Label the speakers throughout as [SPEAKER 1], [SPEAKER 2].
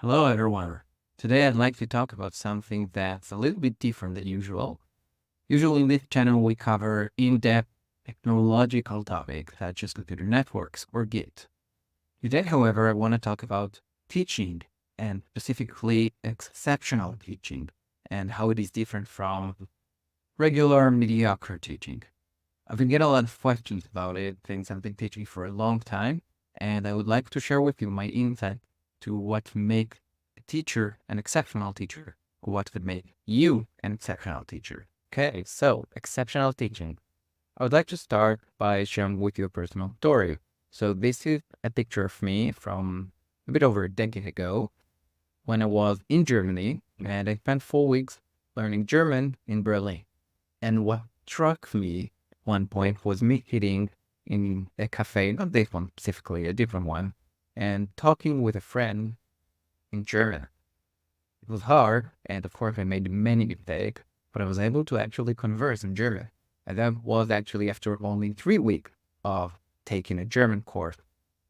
[SPEAKER 1] Hello, everyone. Today, I'd like to talk about something that's a little bit different than usual. Usually, in this channel, we cover in depth technological topics such as computer networks or Git. Today, however, I want to talk about teaching and specifically exceptional teaching and how it is different from regular mediocre teaching. I've been getting a lot of questions about it since I've been teaching for a long time, and I would like to share with you my insight to what makes a teacher an exceptional teacher, what could make you an exceptional teacher. Okay, so exceptional teaching. I would like to start by sharing with you a personal story. So this is a picture of me from a bit over a decade ago when I was in Germany and I spent 4 weeks learning German in Berlin. And what struck me at one point was me sitting in a cafe, not this one specifically, a different one, and talking with a friend in German. It was hard, and of course I made many mistakes, but I was able to actually converse in German. And that was actually after only 3 weeks of taking a German course.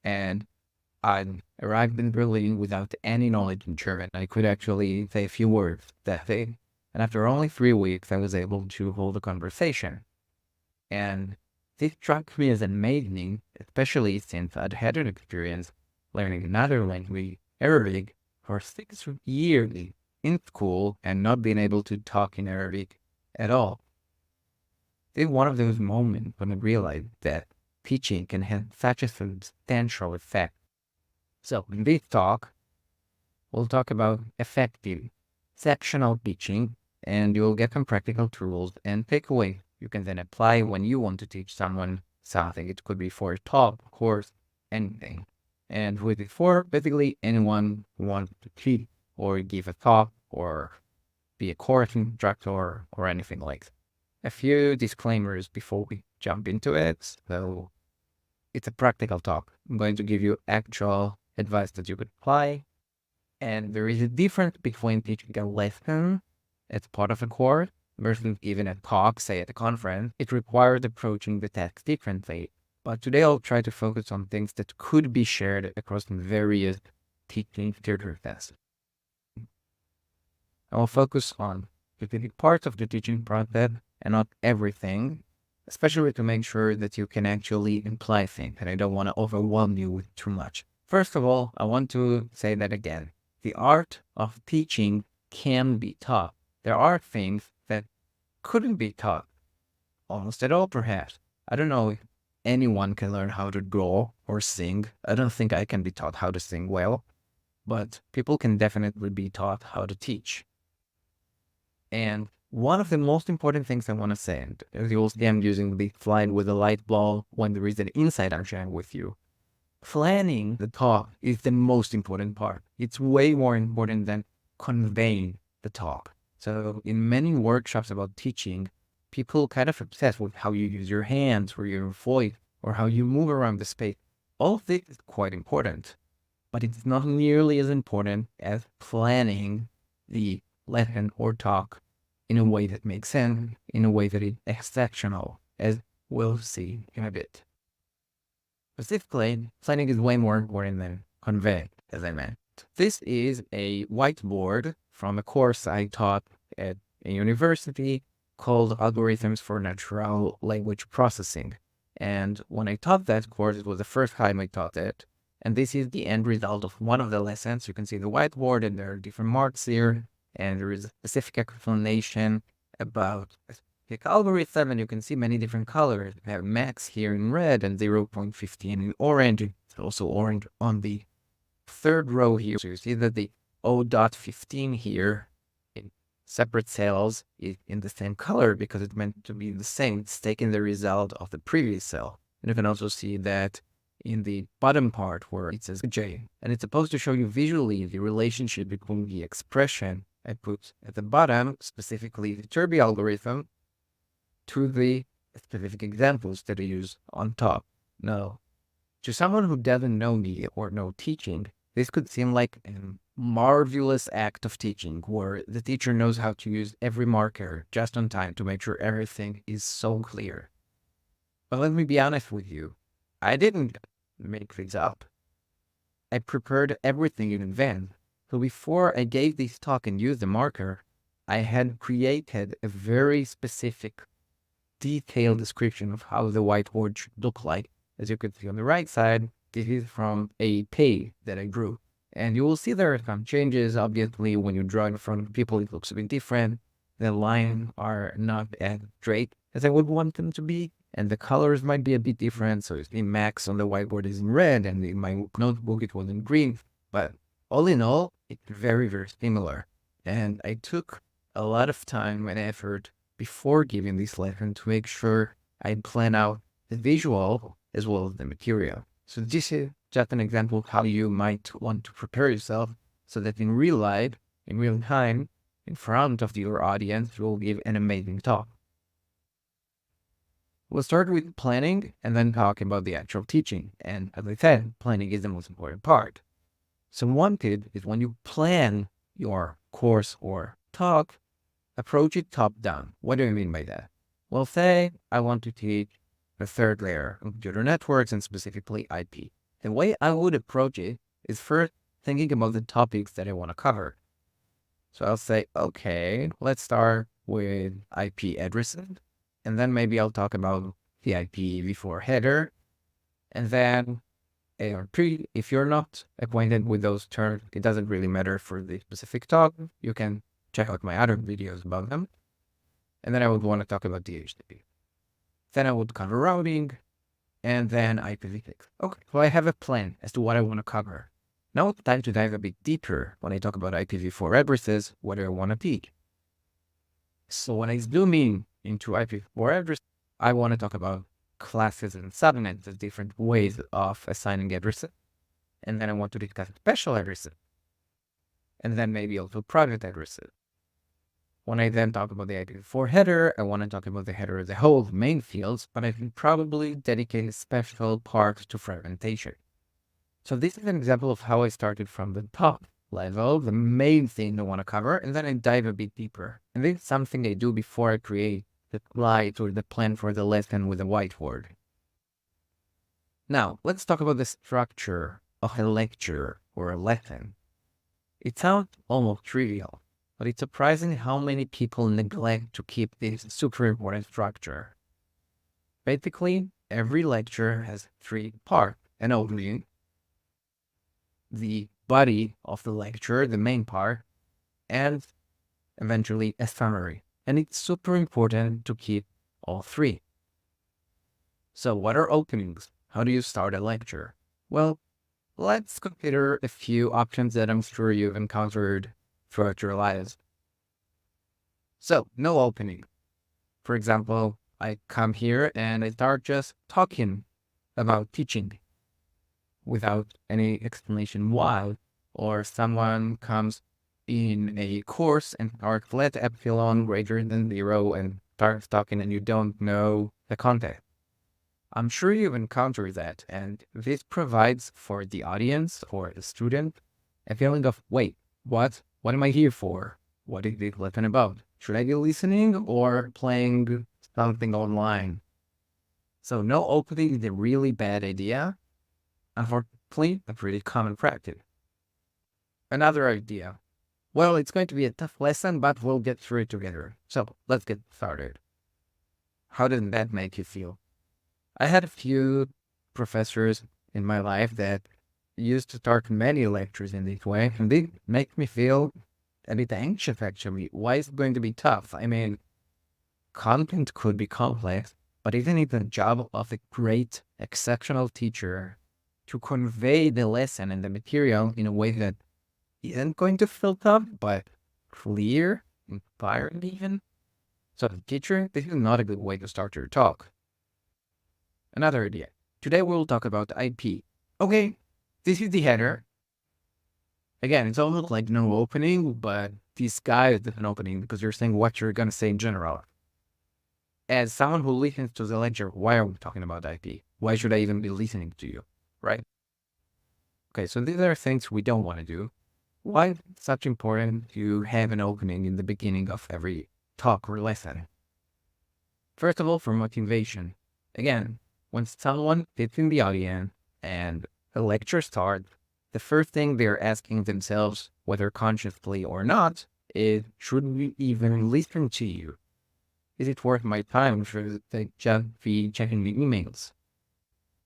[SPEAKER 1] And I arrived in Berlin without any knowledge in German. I could actually say a few words that day. And after only 3 weeks, I was able to hold a conversation. And this struck me as amazing, especially since I'd had an experience learning another language, Arabic, for 6 years in school and not being able to talk in Arabic at all. This is one of those moments when I realized that teaching can have such a substantial effect. So in this talk, we'll talk about effective sectional teaching, and you'll get some practical tools and takeaways you can then apply when you want to teach someone something. It could be for a talk, course, anything. And with it for basically anyone who wants to teach or give a talk or be a course instructor or anything like that. A few disclaimers before we jump into it. So it's a practical talk. I'm going to give you actual advice that you could apply. And there is a difference between teaching a lesson as part of a course versus even a talk, say at a conference. It requires approaching the text differently. But today I'll try to focus on things that could be shared across various teaching theater tests. I will focus on specific parts of the teaching process and not everything, especially to make sure that you can actually imply things, and I don't want to overwhelm you with too much. First of all, I want to say that again. The art of teaching can be taught. There are things that couldn't be taught almost at all, perhaps. I don't know if anyone can learn how to draw or sing. I don't think I can be taught how to sing well, but people can definitely be taught how to teach. And one of the most important things I want to say, and as you'll see, I'm using the slide with a light bulb when there is an insight I'm sharing with you. Planning the talk is the most important part. It's way more important than conveying the talk. So in many workshops about teaching, people kind of obsess with how you use your hands or your voice or how you move around the space. All of this is quite important, but it's not nearly as important as planning the lesson or talk in a way that makes sense, in a way that is exceptional, as we'll see in a bit. Specifically, planning is way more important than conveying, as I meant. This is a whiteboard from a course I taught at a university called Algorithms for Natural Language Processing. And when I taught that course, it was the first time I taught it. And this is the end result of one of the lessons. You can see the whiteboard, and there are different marks here. And there is a specific explanation about pick algorithm, and you can see many different colors. We have max here in red and 0.15 in orange. It's also orange on the third row here. So you see that the O.15 here in separate cells is in the same color because it's meant to be the same. It's taking the result of the previous cell. And you can also see that in the bottom part where it says J. And it's supposed to show you visually the relationship between the expression I put at the bottom, specifically the Turby algorithm, to the specific examples that I use on top. Now, to someone who doesn't know me or know teaching, this could seem like a marvelous act of teaching where the teacher knows how to use every marker just on time to make sure everything is so clear. But let me be honest with you, I didn't make things up. I prepared everything in advance So before I gave this talk and used the marker, I had created a very specific, detailed description of how the whiteboard should look like. As you can see on the right side, this is from a page that I drew. And you will see there are some changes. Obviously, when you draw in front of people, it looks a bit different. The lines are not as straight as I would want them to be, and the colors might be a bit different. So the max on the whiteboard is in red, and in my notebook it was in green. But all in all, it's very, very similar. And I took a lot of time and effort before giving this lesson to make sure I plan out the visual as well as the material. So this is just an example of how you might want to prepare yourself so that in real life, in real time, in front of your audience, you will give an amazing talk. We'll start with planning and then talk about the actual teaching. And as I said, planning is the most important part. So one tip is when you plan your course or talk, approach it top down. What do I mean by that? Well, say I want to teach the third layer of computer networks and specifically IP. The way I would approach it is first thinking about the topics that I want to cover. So I'll say, okay, let's start with IP addresses, and then maybe I'll talk about the IPv4 header, and then ARP. If you're not acquainted with those terms, it doesn't really matter for the specific talk. You can check out my other videos about them. And then I would want to talk about DHCP. Then I would cover routing, and then IPv6. Okay, so I have a plan as to what I want to cover. Now it's time to dive a bit deeper when I talk about IPv4 addresses, what do I want to teach? So when I zoom in into IPv4 address, I want to talk about classes and subnets, the different ways of assigning addresses. And then I want to discuss special addresses. And then maybe also private addresses. When I then talk about the IPv4 header, I want to talk about the header as a whole, main fields, but I can probably dedicate a special part to fragmentation. So this is an example of how I started from the top level, the main thing I want to cover, and then I dive a bit deeper. And this is something I do before I create the slides or the plan for the lesson with a whiteboard. Now, let's talk about the structure of a lecture or a lesson. It sounds almost trivial, but it's surprising how many people neglect to keep this super important structure. Basically, every lecture has three parts: an opening, the body of the lecture, the main part, and eventually a summary. And it's super important to keep all three. So what are openings? How do you start a lecture? Well, let's consider a few options that I'm sure you've encountered throughout your lives. So, no opening. For example, I come here and I start just talking about teaching without any explanation why. Or someone comes in a course and starts let epsilon greater than 0 and starts talking and you don't know the context. I'm sure you've encountered that, and this provides for the audience or the student a feeling of, wait, what am I here for? What is this lesson about? Should I be listening or playing something online? So no opening is a really bad idea. Unfortunately, a pretty common practice. Another idea. Well, it's going to be a tough lesson, but we'll get through it together. So let's get started. How does that make you feel? I had a few professors in my life that used to start many lectures in this way, and they make me feel a bit anxious, actually. Why is it going to be tough? I mean, content could be complex, but isn't it the job of a great, exceptional teacher to convey the lesson and the material in a way that isn't going to feel tough, but clear, inspiring even? So, teacher, this is not a good way to start your talk. Another idea. Today we'll talk about IP. Okay, this is the header. Again, it's almost like no opening, but this guy is an opening because you're saying what you're going to say in general. As someone who listens to the lecture, why are we talking about IP? Why should I even be listening to you, right? Okay, so these are things we don't want to do. Why is it such important to have an opening in the beginning of every talk or lesson? First of all, for motivation. Again, when someone sits in the audience and a lecture starts, the first thing they're asking themselves, whether consciously or not, is, should we even listen to you? Is it worth my time? Should I just be checking the emails?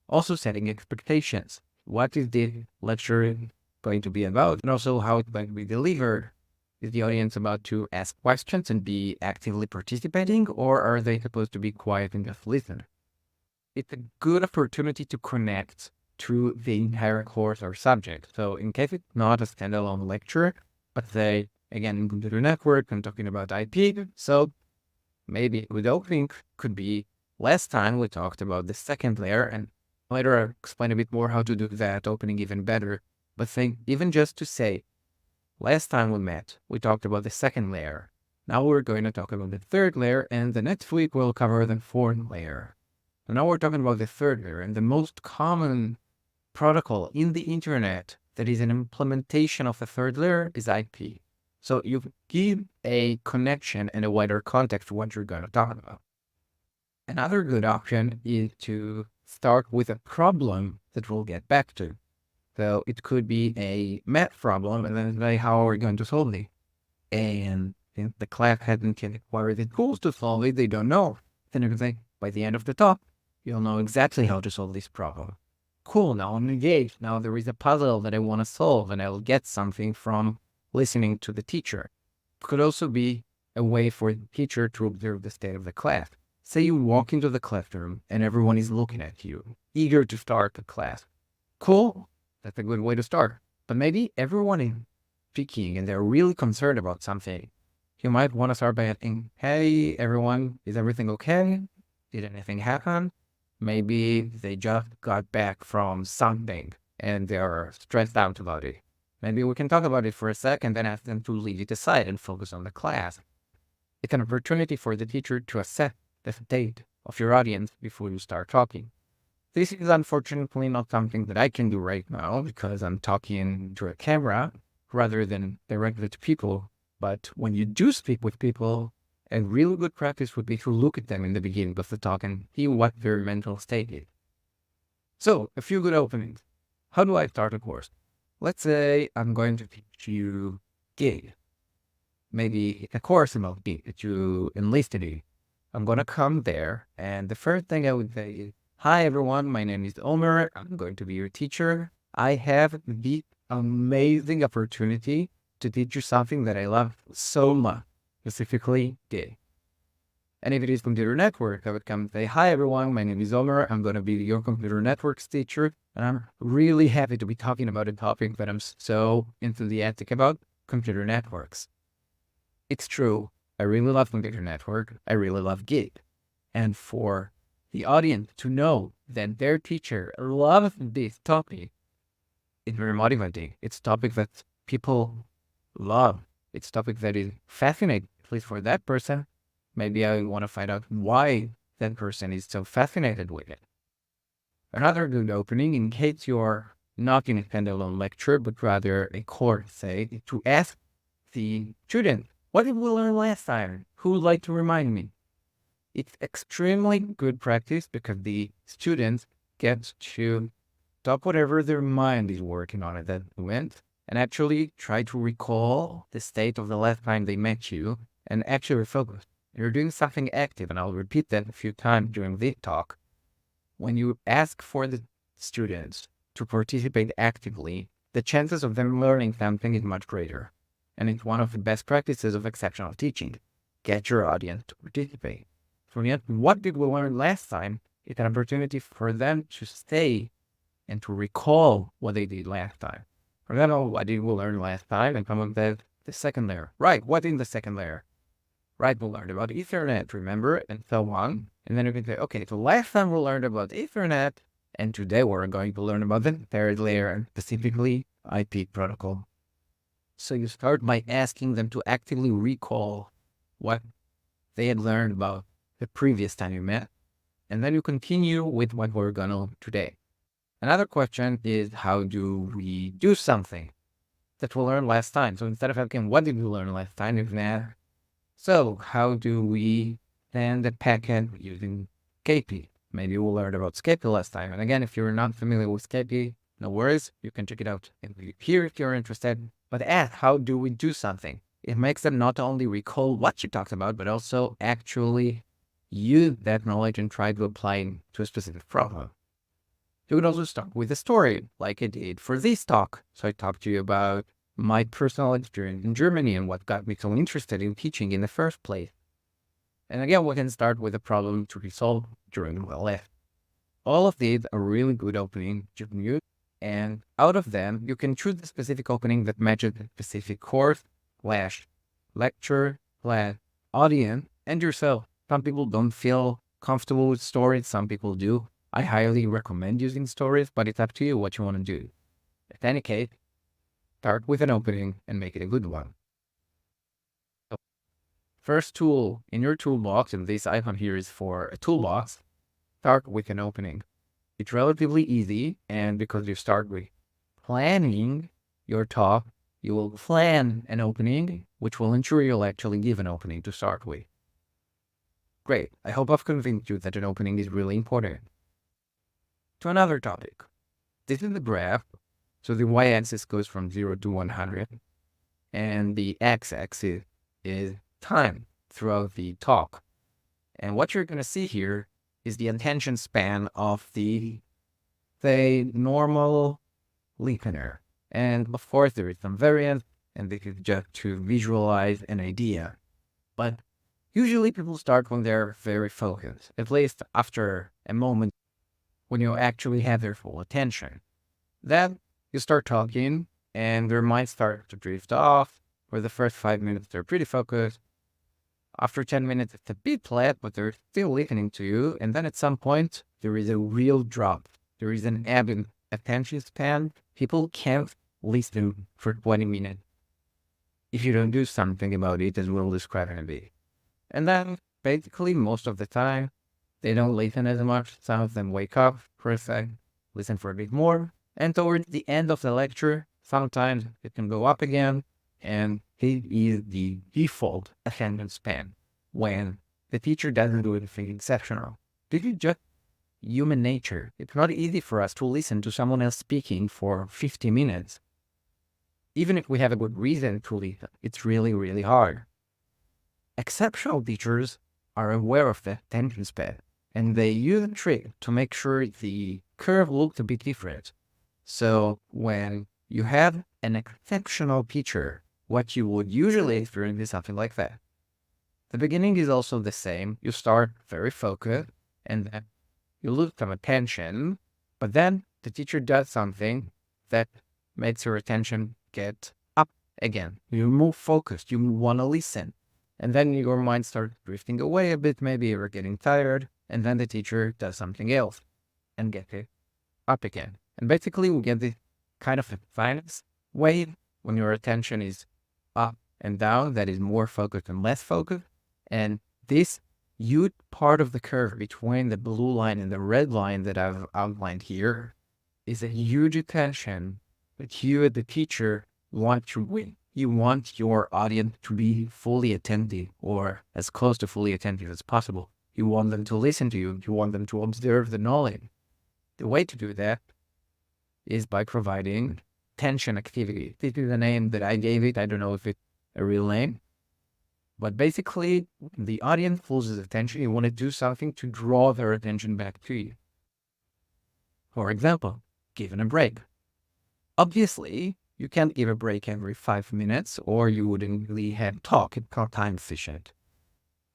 [SPEAKER 1] Also setting expectations. What is the lecture going to be about? And also how it's going to be delivered. Is the audience about to ask questions and be actively participating, or are they supposed to be quiet and just listen? It's a good opportunity to connect to the entire course or subject. So in case it's not a standalone lecture, but say, again, in computer network, I'm talking about IP. So maybe a good opening could be, last time we talked about the second layer, and later I'll explain a bit more how to do that opening even better. But think, even just to say, last time we met, we talked about the second layer. Now we're going to talk about the third layer, and the next week we'll cover the fourth layer. So now we're talking about the third layer, and the most common protocol in the internet that is an implementation of the third layer is IP. So you give a connection and a wider context to what you're going to talk about. Another good option is to start with a problem that we'll get back to. So it could be a math problem, and then say, how are we going to solve it? And since the class hasn't yet acquired the tools to solve it, they don't know. Then you can say, by the end of the talk, you'll know exactly how to solve this problem. Cool, now I'm engaged. Now there is a puzzle that I want to solve, and I'll get something from listening to the teacher. It could also be a way for the teacher to observe the state of the class. Say you walk into the classroom and everyone is looking at you, eager to start the class. Cool, that's a good way to start. But maybe everyone is speaking and they're really concerned about something. You might want to start by asking, hey, everyone, is everything okay? Did anything happen? Maybe they just got back from something and they're stressed out about it. Maybe we can talk about it for a second, then ask them to leave it aside and focus on the class. It's an opportunity for the teacher to assess the state of your audience before you start talking. This is unfortunately not something that I can do right now because I'm talking to a camera rather than directly to people. But when you do speak with people, a really good practice would be to look at them in the beginning of the talk and see what their mental state is. So, a few good openings. How do I start a course? Let's say I'm going to teach you Git. Maybe a course about Git that you enlisted in. I'm going to come there, and the first thing I would say is, hi everyone, my name is Omer. I'm going to be your teacher. I have the amazing opportunity to teach you something that I love so much, specifically Git. And if it is computer network, I would come and say, hi everyone, my name is Omer. I'm going to be your computer networks teacher. And I'm really happy to be talking about a topic that I'm so enthusiastic about, computer networks. It's true. I really love computer network. I really love Git. And for the audience to know that their teacher loves this topic, it's very motivating. It's a topic that people love. It's a topic that is fascinating, at least for that person. Maybe I want to find out why that person is so fascinated with it. Another good opening, in case you're not in a standalone lecture, but rather a course, say, to ask the student, what did we learn last time? Who would like to remind me? It's extremely good practice because the students get to stop whatever their mind is working on at that moment and actually try to recall the state of the last time they met you and actually focus. You're doing something active, and I'll repeat that a few times during this talk. When you ask for the students to participate actively, the chances of them learning something is much greater. And it's one of the best practices of exceptional teaching. Get your audience to participate. So what did we learn last time? It's an opportunity for them to stay and to recall what they did last time. For example, what did we learn last time? And come up with the second layer. Right, what in the second layer? Right, we learned about Ethernet, remember, and so on. And then you can say, okay, so last time we learned about Ethernet, and today we're going to learn about the third layer, and specifically IP protocol. So you start by asking them to actively recall what they had learned about the previous time you met, and then you continue with what we're going to learn today. Another question is, how do we do something that we learned last time? So instead of asking, what did we learn last time, you can ask, so how do we send a packet using Skype? Maybe we learned about Skype last time. And again, if you're not familiar with Skype, No worries, you can check it out here if you're interested. But ask, how do we do something? It makes them not only recall what you talked about, but also actually use that knowledge and try to apply it to a specific problem. You could also start with a story, like I did for this talk. So I talked to you about my personal experience in Germany and what got me so interested in teaching in the first place. And again, we can start with a problem to resolve during the left. All of these are really good opening you can use. And out of them, you can choose the specific opening that matches the specific course, slash lecture, slash audience, and yourself. Some people don't feel comfortable with stories, some people do. I highly recommend using stories, but it's up to you what you want to do. In any case, start with an opening and make it a good one. So, first tool in your toolbox, and this icon here is for a toolbox, start with an opening. It's relatively easy, and because you start with planning your talk, you will plan an opening, which will ensure you'll actually give an opening to start with. Great. I hope I've convinced you that an opening is really important. To another topic. This is the graph. So the y-axis goes from 0 to 100, and the x-axis is time throughout the talk. And what you're going to see here is the attention span of the, say, normal listener. And of course, there is some variance, and this is just to visualize an idea. But usually people start when they're very focused, at least after a moment when you actually have their full attention. Then you start talking, and their mind starts to drift off. For the first 5 minutes, they're pretty focused. After 10 minutes, it's a bit flat, but they're still listening to you. And then at some point, there is a real drop. There is an ebb in attention span. People can't listen for 20 minutes if you don't do something about it, as we'll describe in a bit. And then, basically, most of the time, they don't listen as much. Some of them wake up for a second, listen for a bit more. And towards the end of the lecture, sometimes it can go up again. And it is the default attendance span when the teacher doesn't do anything exceptional. This is just human nature. It's not easy for us to listen to someone else speaking for 50 minutes. Even if we have a good reason to listen, it's really, really hard. Exceptional teachers are aware of the attention span, and they use a trick to make sure the curve looks a bit different. So when you have an exceptional teacher, what you would usually experience is something like that. The beginning is also the same. You start very focused, and then you lose some attention, but then the teacher does something that makes your attention get up again. You move focused, you want to listen. And then your mind starts drifting away a bit, maybe you're getting tired, and then the teacher does something else and gets it up again. And basically we get this kind of a finance wave when your attention is up and down, that is more focused and less focused. And this huge part of the curve between the blue line and the red line that I've outlined here is a huge attention that you, the teacher, want to win. You want your audience to be fully attentive, or as close to fully attentive as possible. You want them to listen to you. You want them to observe the knowledge. The way to do that is by providing tension activity. This is the name that I gave it. I don't know if it's a real name. But basically, the audience loses attention. You want to do something to draw their attention back to you. For example, giving a break. Obviously, you can't give a break every 5 minutes, or you wouldn't really have talk. It's not time efficient.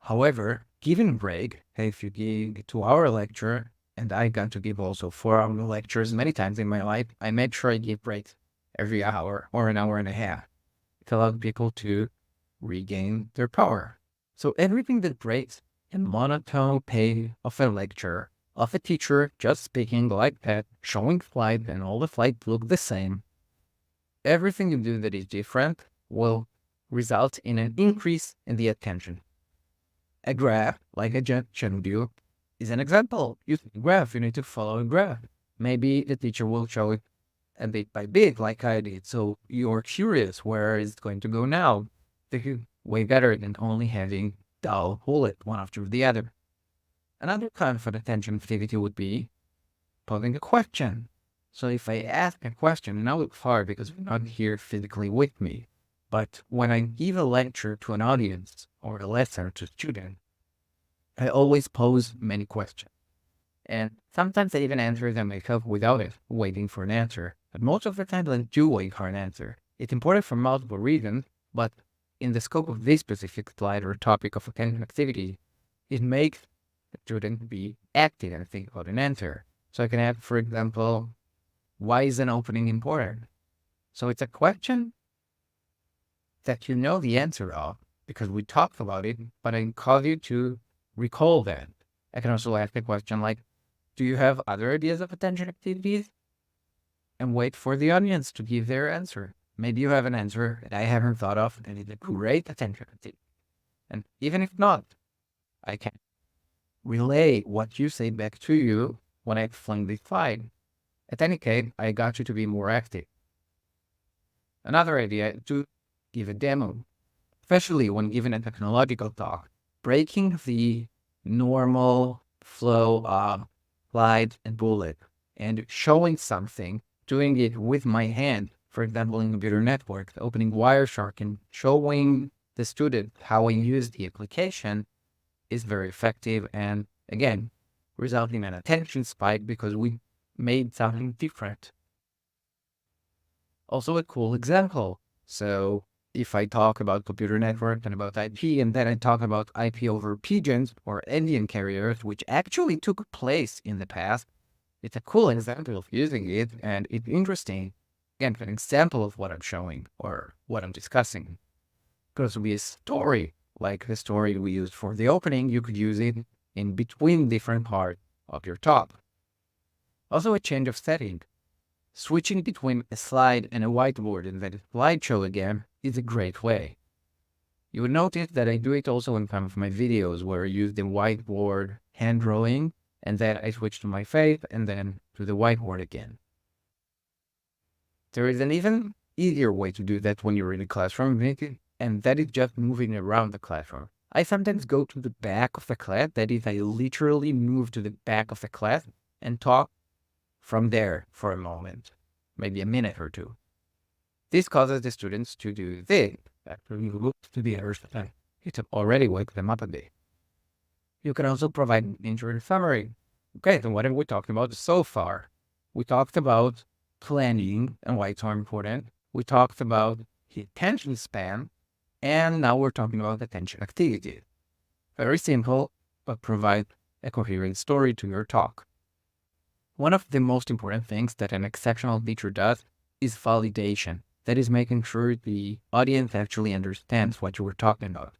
[SPEAKER 1] However, giving a break, if you give a 2-hour lecture, and I got to give also 4-hour lectures many times in my life, I made sure I give breaks every hour or an hour and a half. It allows people to regain their power. So everything that breaks a monotone pace of a lecture, of a teacher just speaking like that, showing slides, and all the slides look the same, everything you do that is different will result in an increase in the attention. A graph, like I just showed you, is an example. Using a graph, you need to follow a graph. Maybe the teacher will show it a bit by bit, like I did, so you're curious where is it going to go now. This is way better than only having dull bullet one after the other. Another kind of an attention activity would be posing a question. So if I ask a question, now it's hard because you're not here physically with me. But when I give a lecture to an audience or a lesson to students, I always pose many questions. And sometimes I even answer them myself without it, waiting for an answer. But most of the time I do wait for an answer. It's important for multiple reasons, but in the scope of this specific slide or topic of attention activity, it makes the student be active and think about an answer. So I can ask, for example, why is an opening important? So it's a question that you know the answer of because we talked about it, but I call you to recall that. I can also ask a question like, do you have other ideas of attention activities? And wait for the audience to give their answer. Maybe you have an answer that I haven't thought of and it's a great attention activity. And even if not, I can relay what you say back to you when I explain this slide. At any case, I got you to be more active. Another idea is to give a demo, especially when given a technological talk, breaking the normal flow of slide and bullet and showing something, doing it with my hand, for example, in computer networks, opening Wireshark and showing the student how I use the application is very effective and, again, resulting in an attention spike because we made something different. Also a cool example. So if I talk about computer network and about IP, and then I talk about IP over pigeons or Indian carriers, which actually took place in the past, it's a cool example of using it, and it's interesting. Again, an example of what I'm showing or what I'm discussing. Because be a story, like the story we used for the opening, you could use it in between different parts of your talk. Also a change of setting. Switching between a slide and a whiteboard and then a slideshow again is a great way. You will notice that I do it also in some of my videos where I use the whiteboard hand drawing and then I switch to my face and then to the whiteboard again. There is an even easier way to do that when you're in a classroom, and that is just moving around the classroom. I sometimes go to the back of the class, that is, I literally move to the back of the class and talk from there for a moment, maybe a minute or two. This causes the students to do this. After you look to the other side, it already wakes them up a bit. You can also provide an intro summary. Okay, so what have we talked about so far? We talked about planning and why it's so important. We talked about the attention span, and now we're talking about attention activity. Very simple, but provide a coherent story to your talk. One of the most important things that an exceptional teacher does is validation. That is making sure the audience actually understands what you were talking about.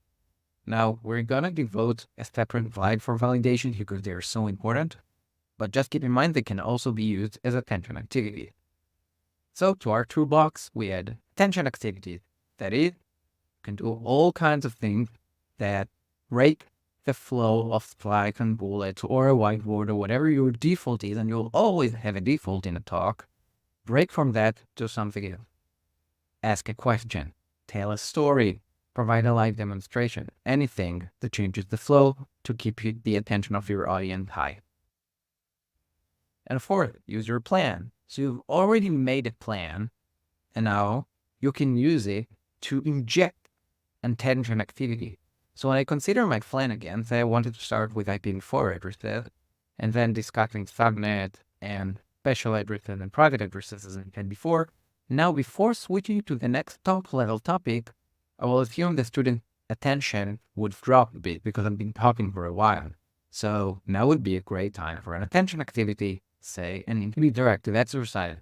[SPEAKER 1] Now, we're going to devote a separate slide for validation because they are so important, but just keep in mind they can also be used as attention activity. So to our toolbox, we add attention activities. That is, you can do all kinds of things that break the flow of slides and bullets or a whiteboard or whatever your default is, and you'll always have a default in a talk. Break from that to something else. Ask a question, tell a story, provide a live demonstration, anything that changes the flow to keep the attention of your audience high. And fourth, use your plan. So you've already made a plan, and now you can use it to inject attention activity. So when I consider my plan again, say I wanted to start with IPv4 addresses, and then discussing subnet and special addresses and private addresses as I had before. Now, before switching to the next top level topic, I will assume the student attention would drop a bit because I've been talking for a while. So now would be a great time for an attention activity, say an interactive exercise.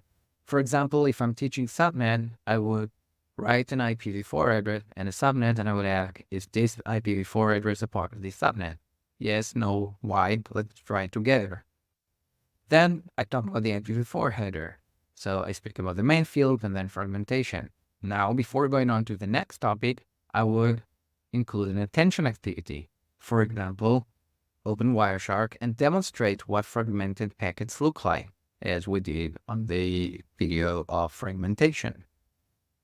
[SPEAKER 1] For example, if I'm teaching subnet, I would write an IPv4 address and a subnet, and I would ask, is this IPv4 address a part of the subnet? Yes, no, why? Let's try it together. Then I talk about the IPv4 header. So I speak about the main field and then fragmentation. Now, before going on to the next topic, I would include an attention activity. For example, open Wireshark and demonstrate what fragmented packets look like, as we did on the video of fragmentation.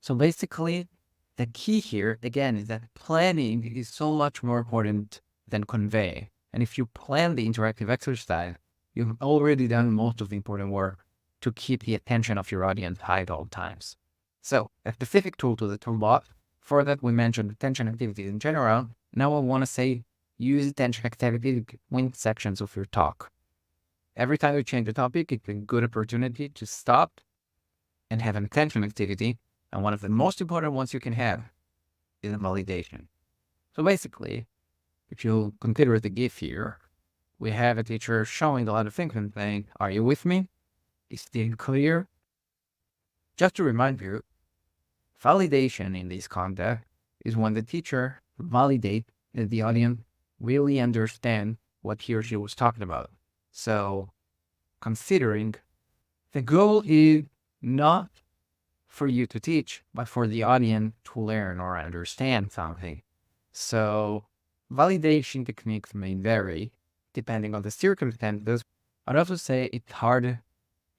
[SPEAKER 1] So basically, the key here, again, is that planning is so much more important than convey. And if you plan the interactive exercise, you've already done most of the important work to keep the attention of your audience high at all times. So, a specific tool to the toolbox. For that, we mentioned attention activities in general. Now I want to say use attention activities between sections of your talk. Every time you change the topic, it's a good opportunity to stop and have an attention activity. And one of the most important ones you can have is a validation. So basically, if you consider the GIF here, we have a teacher showing a lot of things and saying, "Are you with me? Is it clear?" Just to remind you, validation in this context is when the teacher validates that the audience really understands what he or she was talking about. So, considering the goal is not for you to teach, but for the audience to learn or understand something. So, validation techniques may vary depending on the circumstances. I'd also say it's hard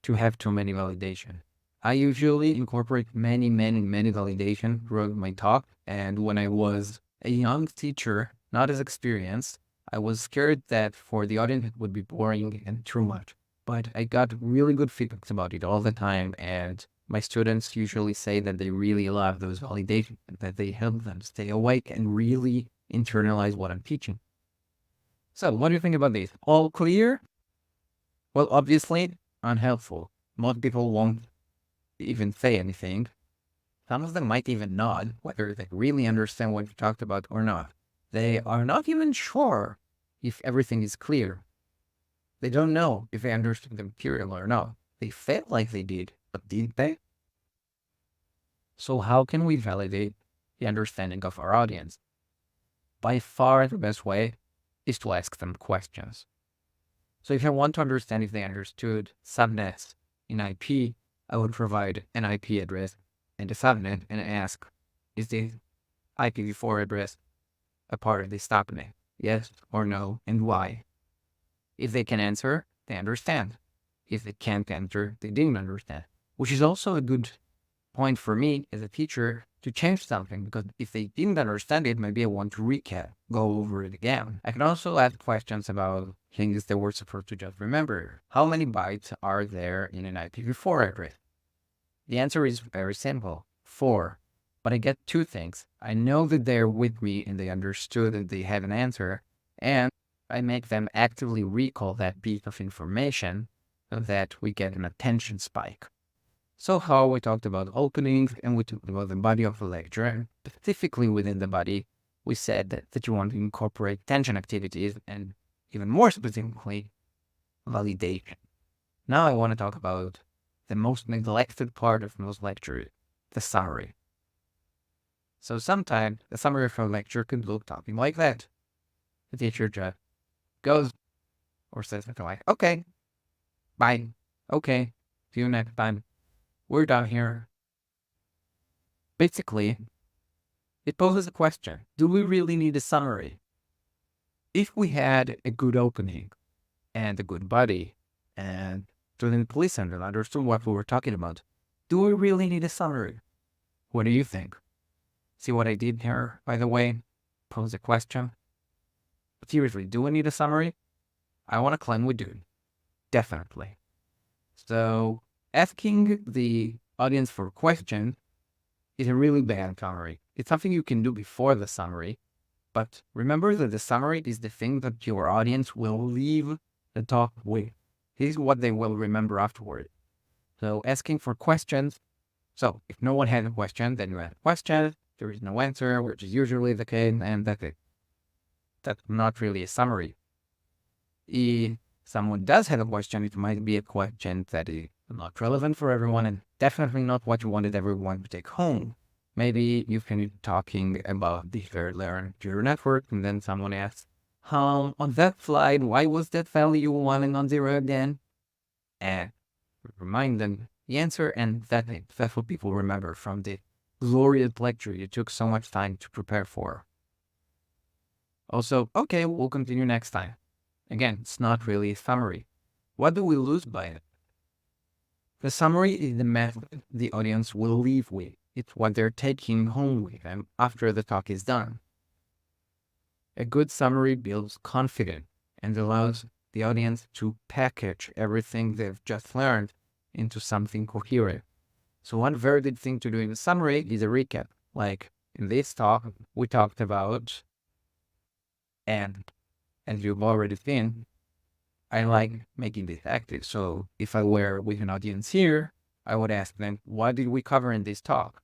[SPEAKER 1] to have too many validation. I usually incorporate many validation throughout my talk. And when I was a young teacher, not as experienced, I was scared that for the audience it would be boring and too much. But I got really good feedbacks about it all the time. And my students usually say that they really love those validations, that they help them stay awake and really internalize what I'm teaching. So what do you think about this? All clear? Well, obviously, unhelpful. Most people won't even say anything. Some of them might even nod, whether they really understand what you talked about or not. They are not even sure if everything is clear. They don't know if they understood the material or not. They felt like they did, but did they? So how can we validate the understanding of our audience? By far the best way is to ask them questions. So if I want to understand if they understood subnets in IP, I would provide an IP address and a subnet and ask, is the IPv4 address a part of the subnet? Yes or no, and why? If they can answer, they understand. If they can't answer, they didn't understand. Which is also a good point for me as a teacher to change something, because if they didn't understand it, maybe I want to recap, go over it again. I can also ask questions about things they were supposed to just remember. How many bytes are there in an IPv4 address? The answer is very simple, 4. But I get 2 things. I know that they're with me and they understood that they have an answer, and I make them actively recall that piece of information so that we get an attention spike. So far, we talked about openings and we talked about the body of the lecture. And specifically within the body, we said that you want to incorporate attention activities and even more specifically, validation. Now I want to talk about the most neglected part of most lectures, the summary. So sometimes the summary of a lecture could look something like that. The teacher just goes or says something like, "Okay, bye. Okay, see you next time. We're done here." Basically, it poses a question. Do we really need a summary? If we had a good opening and a good body and students listened and understood what we were talking about, do we really need a summary? What do you think? See what I did here, by the way? Pose a question. But seriously, do we need a summary? I want to claim we do. Definitely. So asking the audience for questions is a really bad summary. It's something you can do before the summary, but remember that the summary is the thing that your audience will leave the talk with. This is what they will remember afterward. So asking for questions. So if no one has a question, then you ask a question. There is no answer, which is usually the case, and that's it. That's not really a summary. If someone does have a question, it might be a question that is not relevant for everyone and definitely not what you wanted everyone to take home. Maybe you've been talking about the learn neural network, and then someone asks, on that slide, why was that value 1 and not 0 again? And remind them the answer, and that's what people remember from the glorious lecture you took so much time to prepare for. Also, okay, we'll continue next time. Again, it's not really a summary. What do we lose by it? The summary is the method the audience will leave with. It's what they're taking home with them after the talk is done. A good summary builds confidence and allows the audience to package everything they've just learned into something coherent. So one very good thing to do in the summary is a recap. Like in this talk, we talked about, and as you've already seen, I like making this active. So if I were with an audience here, I would ask them, what did we cover in this talk?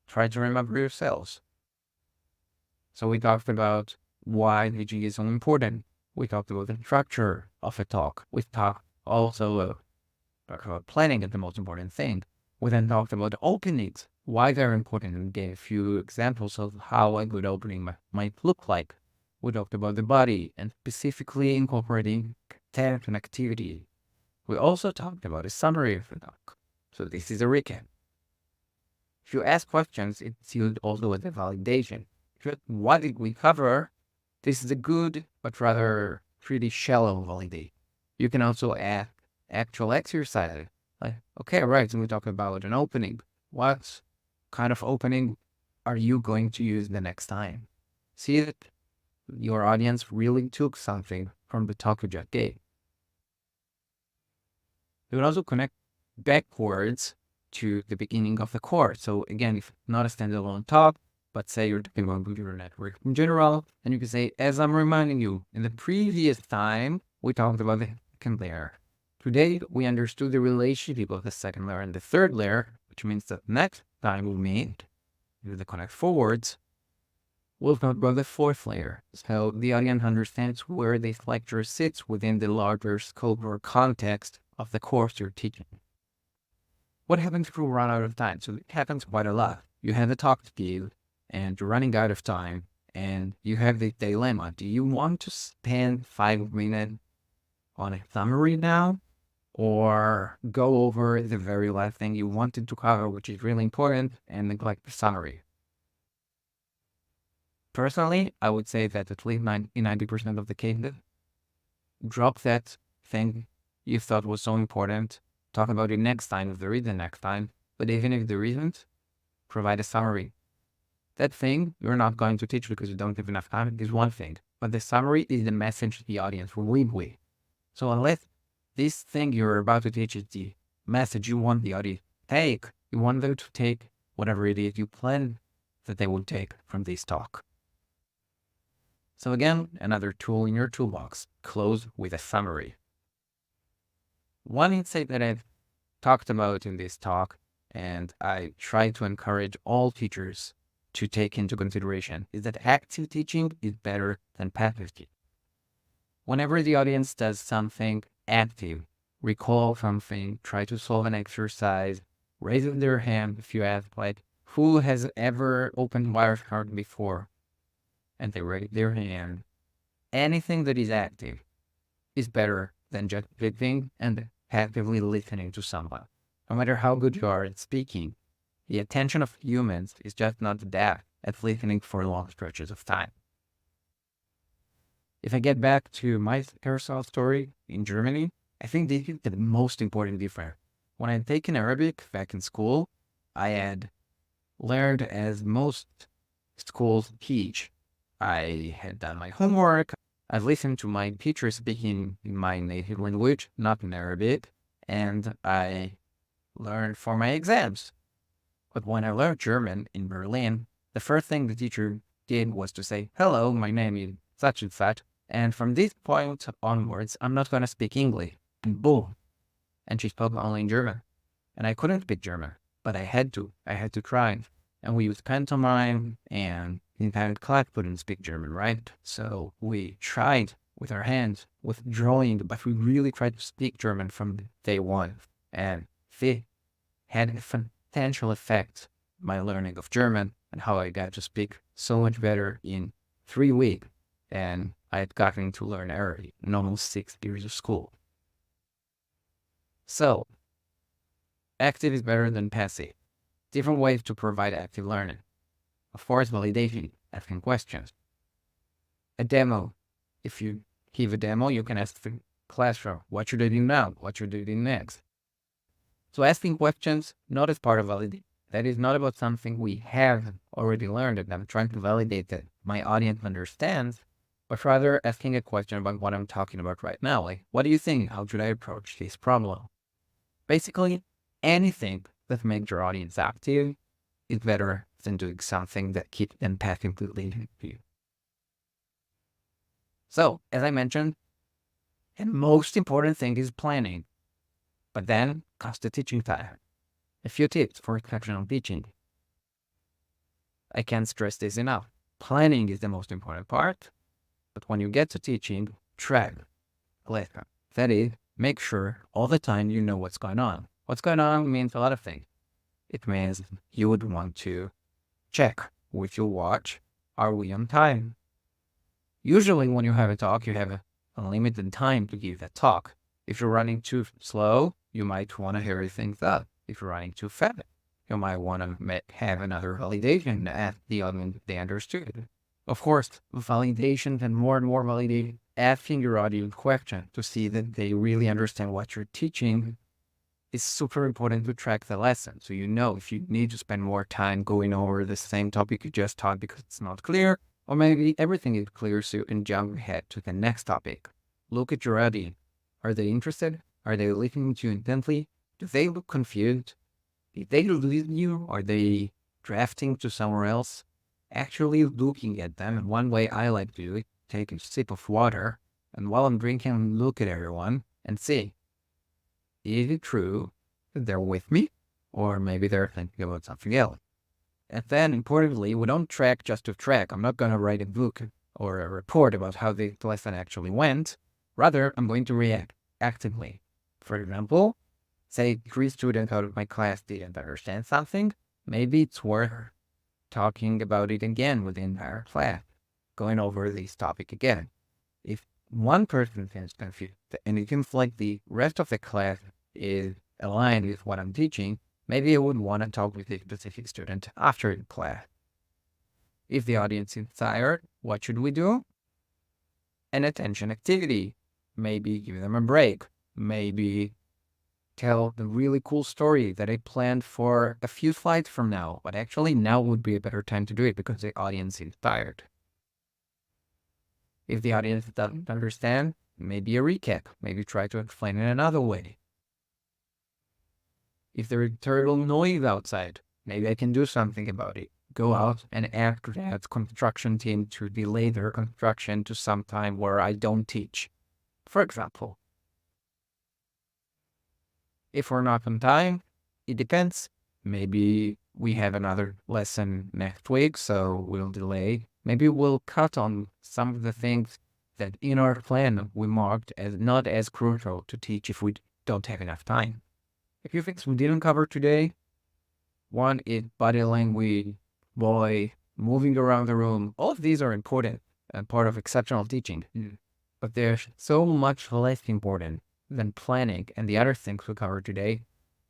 [SPEAKER 1] Try to remember yourselves. So we talked about why teaching is so important. We talked about the structure of a talk. We talked also about planning is the most important thing. We then talked about the openings, why they're important, and gave a few examples of how a good opening might look like. We talked about the body and specifically incorporating content and activity. We also talked about a summary of the talk. So this is a recap. If you ask questions, it's used also as a validation. Just what did we cover? This is a good, but rather pretty shallow validation. You can also ask actual exercises. Like, okay, right, so we talk about an opening. What kind of opening are you going to use the next time? See that your audience really took something from the talk you just gave. You can also connect backwards to the beginning of the course. So again, if not a standalone talk, but say you're talking about computer network in general, and you can say, as I'm reminding you, in the previous time, we talked about the second layer. Today, we understood the relationship of the second layer and the third layer, which means that next time we meet, with the connect forwards, we'll talk about the fourth layer. So the audience understands where this lecture sits within the larger scope or context of the course you're teaching. What happens if you run out of time? So it happens quite a lot. You have a talk to give and you're running out of time and you have the dilemma. Do you want to spend 5 minutes on a summary now or go over the very last thing you wanted to cover, which is really important, and neglect the summary? Personally, I would say that at least 90% of the cases, drop that thing you thought was so important. Talk about it next time if there is a next time. But even if there isn't, provide a summary. That thing you're not going to teach because you don't have enough time is one thing. But the summary is the message the audience will leave with. So unless this thing you're about to teach is the message you want the audience to take, you want them to take whatever it is you plan that they will take from this talk. So again, another tool in your toolbox, close with a summary. One insight that I've talked about in this talk, and I try to encourage all teachers to take into consideration, is that active teaching is better than passive teaching. Whenever the audience does something active, recall something, try to solve an exercise, raise their hand if you ask, like, who has ever opened Wirecard before? And they raise their hand. Anything that is active is better than just sitting and passively listening to someone. No matter how good you are at speaking, the attention of humans is just not that at listening for long stretches of time. If I get back to my carousel story in Germany, I think this is the most important difference. When I'd taken Arabic back in school, I had learned as most schools teach. I had done my homework. I listened to my teacher speaking in my native language, not in Arabic, and I learned for my exams. But when I learned German in Berlin, the first thing the teacher did was to say, hello, my name is such and such, and from this point onwards, I'm not going to speak English. And boom. And she spoke only in German. And I couldn't speak German, but I had to. I had to try. And we used pantomime, and in private class couldn't speak German, right? So we tried with our hands, with drawing, but we really tried to speak German from day one. And they had a substantial effect on my learning of German and how I got to speak so much better in 3 weeks than I had gotten to learn Arabic in almost 6 years of school. So, active is better than passive. Different ways to provide active learning. Of course, validation, asking questions. A demo. If you give a demo, you can ask the classroom, what should I do now? What should I do next? So asking questions, not as part of validation. That is not about something we have already learned and I'm trying to validate that my audience understands, but rather asking a question about what I'm talking about right now. Like, what do you think? How should I approach this problem? Basically, anything that makes your audience active is better than doing something that keeps them passively listening to you. So, as I mentioned, the most important thing is planning, but then comes the teaching time. A few tips for exceptional teaching. I can't stress this enough. Planning is the most important part, but when you get to teaching, track later. That is, make sure all the time you know what's going on. What's going on means a lot of things. It means you would want to check with your watch, are we on time? Usually when you have a talk, you have a limited time to give that talk. If you're running too slow, you might want to hurry things up. If you're running too fast, you might want to have another validation at the audience they understood. Of course, validation and more validation, asking your audience questions to see that they really understand what you're teaching is super important to track the lesson. So you know if you need to spend more time going over the same topic you just taught because it's not clear, or maybe everything is clear so you can jump ahead to the next topic. Look at your audience. Are they interested? Are they listening to you intently? Do they look confused? Did they lose you? Are they drafting to somewhere else? Actually looking at them. And one way I like to do it, take a sip of water, and while I'm drinking, look at everyone and see, is it true that they're with me? Or maybe they're thinking about something else. And then importantly, we don't track just to track. I'm not going to write a book or a report about how the lesson actually went. Rather, I'm going to react actively. For example, say 3 students out of my class didn't understand something. Maybe it's worth talking about it again with the entire class, going over this topic again. If one person feels confused and it seems like the rest of the class is aligned with what I'm teaching, maybe I would want to talk with a specific student after the class. If the audience is tired, what should we do? An attention activity. Maybe give them a break. Maybe tell the really cool story that I planned for a few slides from now, but actually now would be a better time to do it because the audience is tired. If the audience doesn't understand, maybe a recap. Maybe try to explain it another way. If there is terrible noise outside, maybe I can do something about it. Go out and ask that construction team to delay their construction to some time where I don't teach. For example, if we're not on time, it depends. Maybe we have another lesson next week, so we'll delay. Maybe we'll cut on some of the things that in our plan we marked as not as crucial to teach if we don't have enough time. A few things we didn't cover today. One is body language, voice, moving around the room. All of these are important and part of exceptional teaching. But they're so much less important than planning and the other things we covered today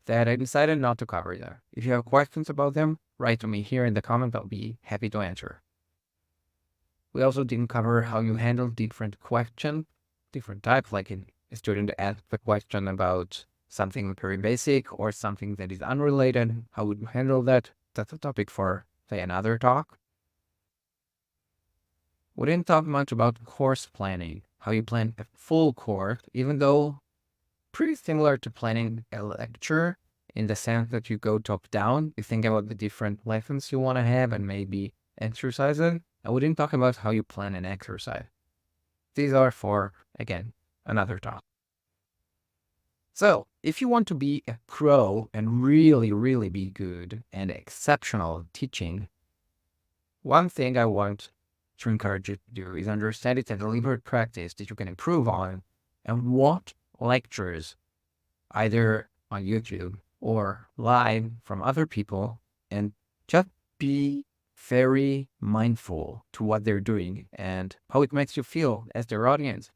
[SPEAKER 1] that I decided not to cover them. If you have questions about them, write to me here in the comment. I'll be happy to answer. We also didn't cover how you handle different questions, different types, like a student asks a question about something very basic or something that is unrelated. How would you handle that? That's a topic for, say, another talk. We didn't talk much about course planning, how you plan a full course, even though pretty similar to planning a lecture in the sense that you go top down. You think about the different lessons you want to have and maybe exercises. I wouldn't talk about how you plan an exercise. These are for, again, another talk. So, if you want to be a pro and really be good and exceptional at teaching, one thing I want to encourage you to do is understand it's a deliberate practice that you can improve on and watch lectures, either on YouTube or live from other people, and just be very mindful to what they're doing and how it makes you feel as their audience.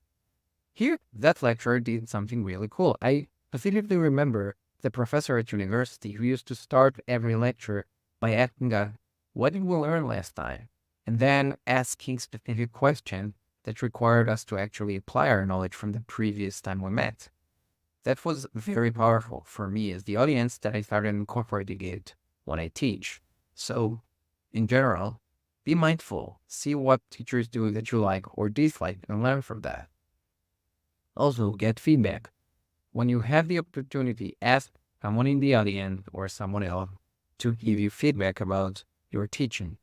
[SPEAKER 1] Here, that lecturer did something really cool. I specifically remember the professor at university who used to start every lecture by asking us, what did we learn last time? And then asking specific questions that required us to actually apply our knowledge from the previous time we met. That was very powerful for me as the audience that I started incorporating it when I teach. So, in general, be mindful. See what teachers do that you like or dislike and learn from that. Also, get feedback. when you have the opportunity, ask someone in the audience or someone else to give you feedback about your teaching.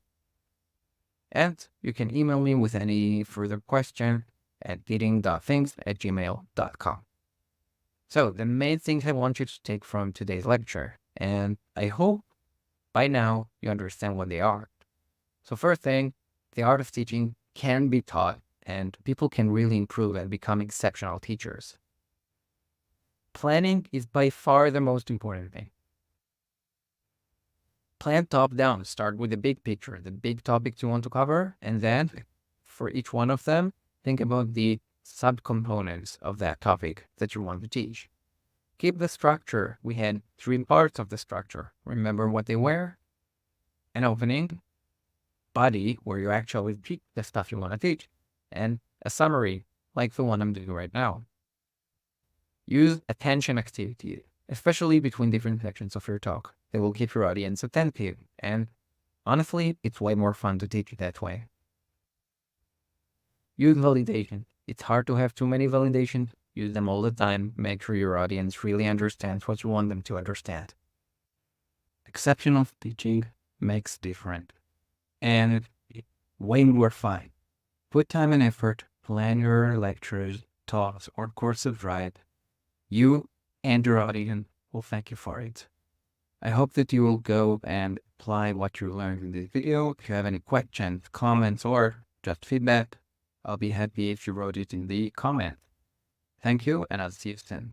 [SPEAKER 1] And you can email me with any further question at gitting.things@gmail.com. So the main things I want you to take from today's lecture, and I hope by now you understand what they are. So first thing, the art of teaching can be taught, and people can really improve and become exceptional teachers. Planning is by far the most important thing. Plan top down. Start with the big picture, the big topics you want to cover, and then for each one of them, think about the subcomponents of that topic that you want to teach. Keep the structure. We had 3 parts of the structure. Remember what they were? An opening, body, where you actually teach the stuff you want to teach, and a summary, like the one I'm doing right now. Use attention activity, especially between different sections of your talk. They will keep your audience attentive, and honestly, it's way more fun to teach it that way. Use validation. It's hard to have too many validations. Use them all the time. Make sure your audience really understands what you want them to understand. Exceptional teaching makes different. And when we're fine, put time and effort, plan your lectures, talks, or courses right. You and your audience will thank you for it. I hope that you will go and apply what you learned in this video. If you have any questions, comments, or just feedback, I'll be happy if you wrote it in the comments. Thank you, and I'll see you soon.